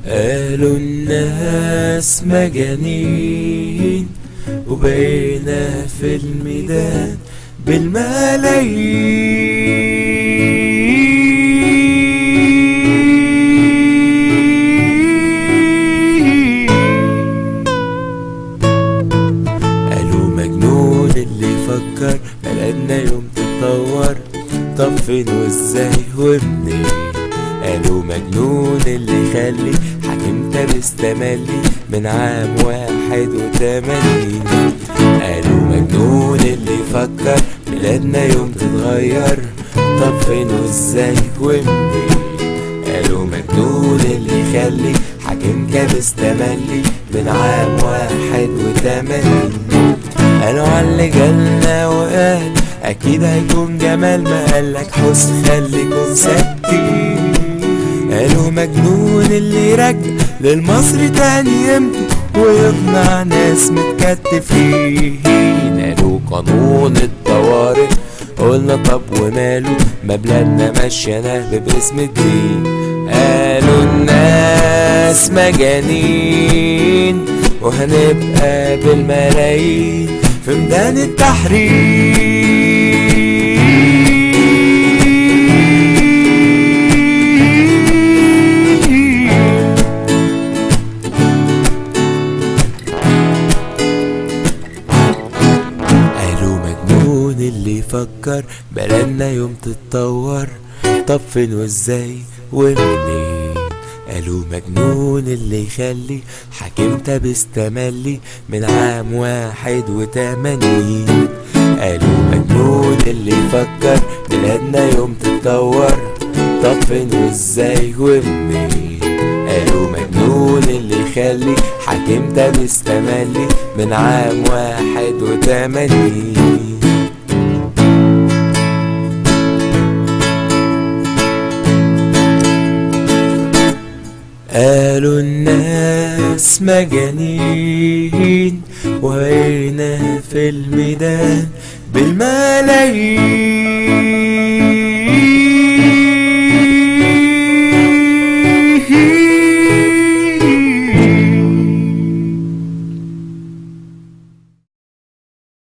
قالوا الناس مجانين وبقينا في الميدان بالملايين. قالوا مجنون اللي يفكر بلدنا يوم تتطور، طب فين وازاي ومنين؟ قالوا مجنون اللي يخلي حاكم تابس تملي من عام 81. قالوا مجنون اللي يفكر بلادنا يوم تتغير، طب فين وازاي ومنين؟ قالوا مجنون اللي يخلي حاكم كابس تملي من عام 81. قالوا عاللي جالنا وقال اكيد هيكون جمال، ما قالك حسن خليكم ساكتين. قالوا مجنون اللي يرجع للمصري تاني يمكن ويقنع ناس متكتفين. قالوا قانون الطوارئ، قلنا طب وماله، ما بلادنا ماشية باسم الدين. قالوا الناس مجانين وهنبقى بالملايين في ميدان التحرير. اللي يفكر بلدنا يوم تتطور، طب فين وازاي ومنين؟ قالوا مجنون اللي يخلي حاكم تابس تملي من عام 81. قالوا مجنون اللي يفكر بلادنا يوم تتطور، طب فين وازاي ومنين؟ قالوا مجنون اللي يخلي حاكم تابس تملي من عام 81. قالوا الناس مجانين وهنا في الميدان بالملايين.